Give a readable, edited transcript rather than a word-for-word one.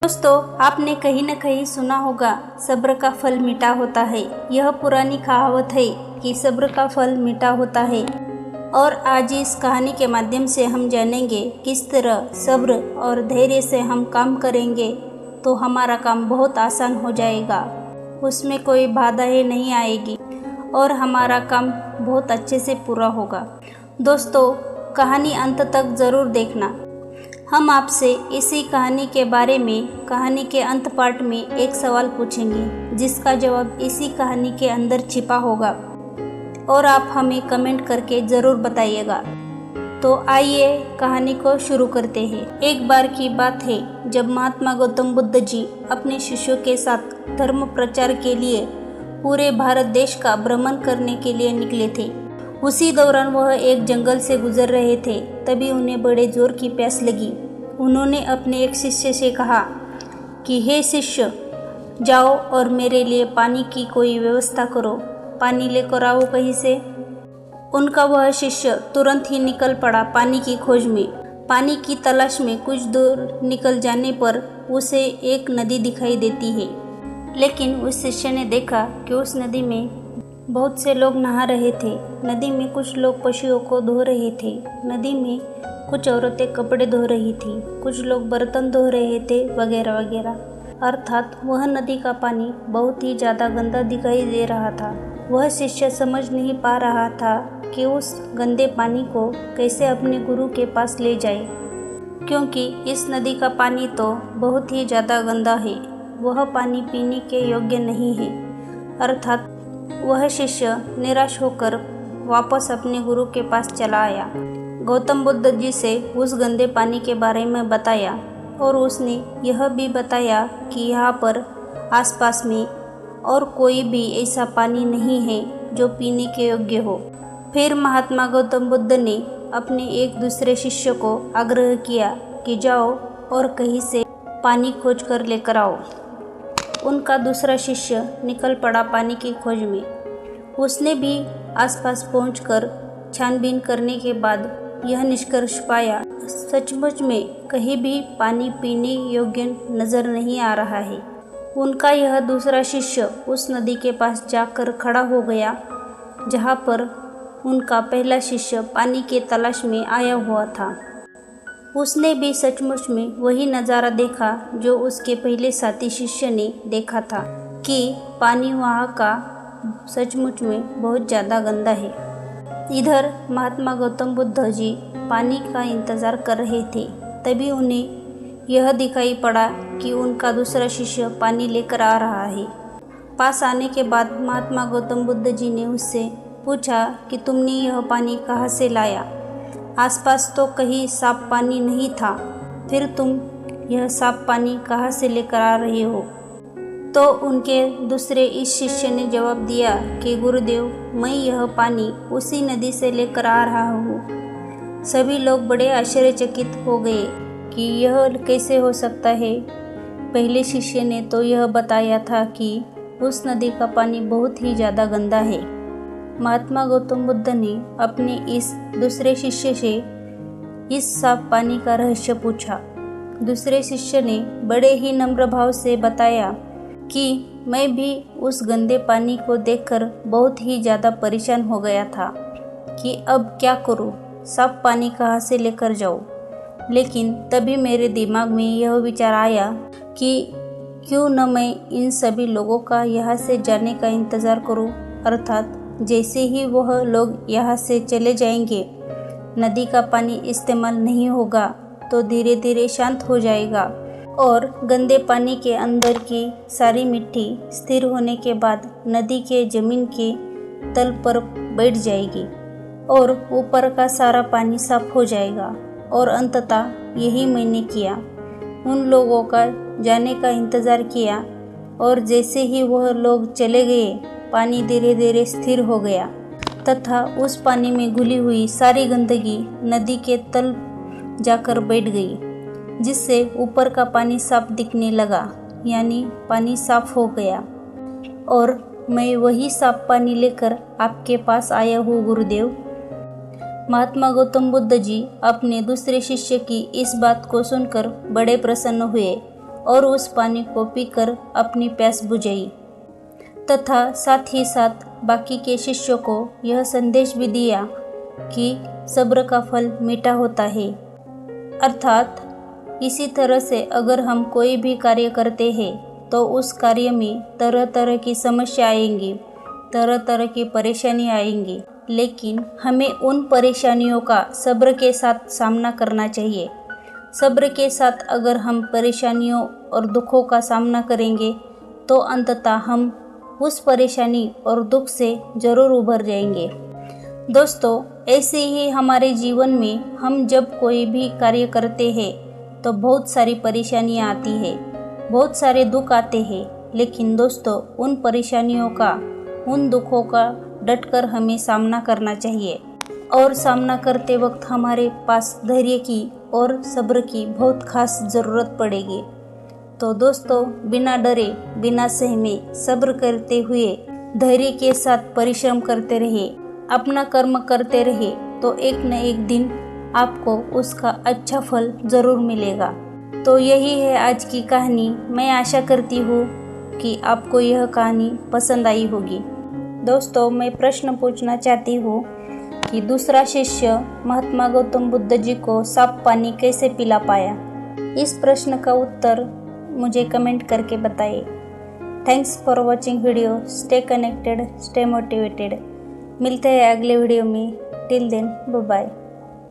दोस्तों, आपने कहीं न कहीं सुना होगा, सब्र का फल मीठा होता है। यह पुरानी कहावत है कि सब्र का फल मीठा होता है। और आज इस कहानी के माध्यम से हम जानेंगे किस तरह सब्र और धैर्य से हम काम करेंगे तो हमारा काम बहुत आसान हो जाएगा, उसमें कोई बाधाएं नहीं आएगी और हमारा काम बहुत अच्छे से पूरा होगा। दोस्तों, कहानी अंत तक ज़रूर देखना। हम आपसे इसी कहानी के बारे में कहानी के अंत पार्ट में एक सवाल पूछेंगे, जिसका जवाब इसी कहानी के अंदर छिपा होगा और आप हमें कमेंट करके ज़रूर बताइएगा। तो आइए कहानी को शुरू करते हैं। एक बार की बात है जब महात्मा गौतम बुद्ध जी अपने शिष्यों के साथ धर्म प्रचार के लिए पूरे भारत देश का भ्रमण करने के लिए निकले थे। उसी दौरान वह एक जंगल से गुजर रहे थे, तभी उन्हें बड़े जोर की प्यास लगी। उन्होंने अपने एक शिष्य से कहा कि हे शिष्य, जाओ और मेरे लिए पानी की कोई व्यवस्था करो, पानी लेकर आओ कहीं से। उनका वह शिष्य तुरंत ही निकल पड़ा पानी की खोज में। पानी की तलाश में कुछ दूर निकल जाने पर उसे एक नदी दिखाई देती है, लेकिन उस शिष्य ने देखा कि उस नदी में बहुत से लोग नहा रहे थे। नदी में कुछ लोग पशुओं को धो रहे थे, नदी में कुछ औरतें कपड़े धो रही थी, कुछ लोग बर्तन धो रहे थे, वगैरह वगैरह। अर्थात वह नदी का पानी बहुत ही ज़्यादा गंदा दिखाई दे रहा था। वह शिष्य समझ नहीं पा रहा था कि उस गंदे पानी को कैसे अपने गुरु के पास ले जाए, क्योंकि इस नदी का पानी तो बहुत ही ज़्यादा गंदा है, वह पानी पीने के योग्य नहीं है। अर्थात वह शिष्य निराश होकर वापस अपने गुरु के पास चला आया। गौतम बुद्ध जी से उस गंदे पानी के बारे में बताया और उसने यह भी बताया कि यहाँ पर आसपास में और कोई भी ऐसा पानी नहीं है जो पीने के योग्य हो। फिर महात्मा गौतम बुद्ध ने अपने एक दूसरे शिष्य को आग्रह किया कि जाओ और कहीं से पानी खोज कर लेकर आओ। उनका दूसरा शिष्य निकल पड़ा पानी की खोज में। उसने भी आसपास पहुंचकर छानबीन करने के बाद यह निष्कर्ष पाया, सचमुच में कहीं भी पानी पीने योग्य नज़र नहीं आ रहा है। उनका यह दूसरा शिष्य उस नदी के पास जाकर खड़ा हो गया जहाँ पर उनका पहला शिष्य पानी के तलाश में आया हुआ था। उसने भी सचमुच में वही नज़ारा देखा जो उसके पहले साथी शिष्य ने देखा था कि पानी वहाँ का सचमुच में बहुत ज़्यादा गंदा है। इधर महात्मा गौतम बुद्ध जी पानी का इंतज़ार कर रहे थे, तभी उन्हें यह दिखाई पड़ा कि उनका दूसरा शिष्य पानी लेकर आ रहा है। पास आने के बाद महात्मा गौतम बुद्ध जी ने उससे पूछा कि तुमने यह पानी कहाँ से लाया? आसपास तो कहीं साफ पानी नहीं था, फिर तुम यह साफ पानी कहाँ से लेकर आ रहे हो? तो उनके दूसरे इस शिष्य ने जवाब दिया कि गुरुदेव, मैं यह पानी उसी नदी से लेकर आ रहा हूँ। सभी लोग बड़े आश्चर्यचकित हो गए कि यह कैसे हो सकता है। पहले शिष्य ने तो यह बताया था कि उस नदी का पानी बहुत ही ज़्यादा गंदा है। महात्मा गौतम बुद्ध ने अपने इस दूसरे शिष्य से इस साफ पानी का रहस्य पूछा। दूसरे शिष्य ने बड़े ही नम्र भाव से बताया कि मैं भी उस गंदे पानी को देखकर बहुत ही ज़्यादा परेशान हो गया था कि अब क्या करूं, साफ पानी कहाँ से लेकर जाऊं। लेकिन तभी मेरे दिमाग में यह विचार आया कि क्यों न मैं इन सभी लोगों का यहाँ से जाने का इंतज़ार करूं। अर्थात जैसे ही वह लोग यहाँ से चले जाएंगे, नदी का पानी इस्तेमाल नहीं होगा तो धीरे धीरे शांत हो जाएगा और गंदे पानी के अंदर की सारी मिट्टी स्थिर होने के बाद नदी के ज़मीन के तल पर बैठ जाएगी और ऊपर का सारा पानी साफ हो जाएगा। और अंततः यही मैंने किया, उन लोगों का जाने का इंतज़ार किया और जैसे ही वह लोग चले गए, पानी धीरे धीरे स्थिर हो गया तथा उस पानी में घुली हुई सारी गंदगी नदी के तल जाकर बैठ गई, जिससे ऊपर का पानी साफ दिखने लगा, यानी पानी साफ हो गया। और मैं वही साफ पानी लेकर आपके पास आया हूँ गुरुदेव। महात्मा गौतम बुद्ध जी अपने दूसरे शिष्य की इस बात को सुनकर बड़े प्रसन्न हुए और उस पानी को पीकर अपनी प्यास बुझाई तथा साथ ही साथ बाकी के शिष्यों को यह संदेश भी दिया कि सब्र का फल मीठा होता है। अर्थात इसी तरह से अगर हम कोई भी कार्य करते हैं तो उस कार्य में तरह तरह की समस्या आएंगी, तरह तरह की परेशानी आएंगी, लेकिन हमें उन परेशानियों का सब्र के साथ सामना करना चाहिए। सब्र के साथ अगर हम परेशानियों और दुखों का सामना करेंगे तो अंततः हम उस परेशानी और दुख से ज़रूर उभर जाएंगे। दोस्तों, ऐसे ही हमारे जीवन में हम जब कोई भी कार्य करते हैं तो बहुत सारी परेशानियां आती है, बहुत सारे दुख आते हैं, लेकिन दोस्तों उन परेशानियों का, उन दुखों का डटकर हमें सामना करना चाहिए और सामना करते वक्त हमारे पास धैर्य की और सब्र की बहुत खास ज़रूरत पड़ेगी। तो दोस्तों, बिना डरे, बिना सहमे, सब्र करते हुए धैर्य के साथ परिश्रम करते रहे, अपना कर्म करते रहे तो एक न एक दिन आपको उसका अच्छा फल ज़रूर मिलेगा। तो यही है आज की कहानी। मैं आशा करती हूँ कि आपको यह कहानी पसंद आई होगी। दोस्तों, मैं प्रश्न पूछना चाहती हूँ कि दूसरा शिष्य महात्मा गौतम बुद्ध जी को साफ पानी कैसे पिला पाया? इस प्रश्न का उत्तर मुझे कमेंट करके बताइए। Thanks for watching video. Stay connected, stay motivated. मिलते हैं अगले वीडियो में। Till then, bye bye.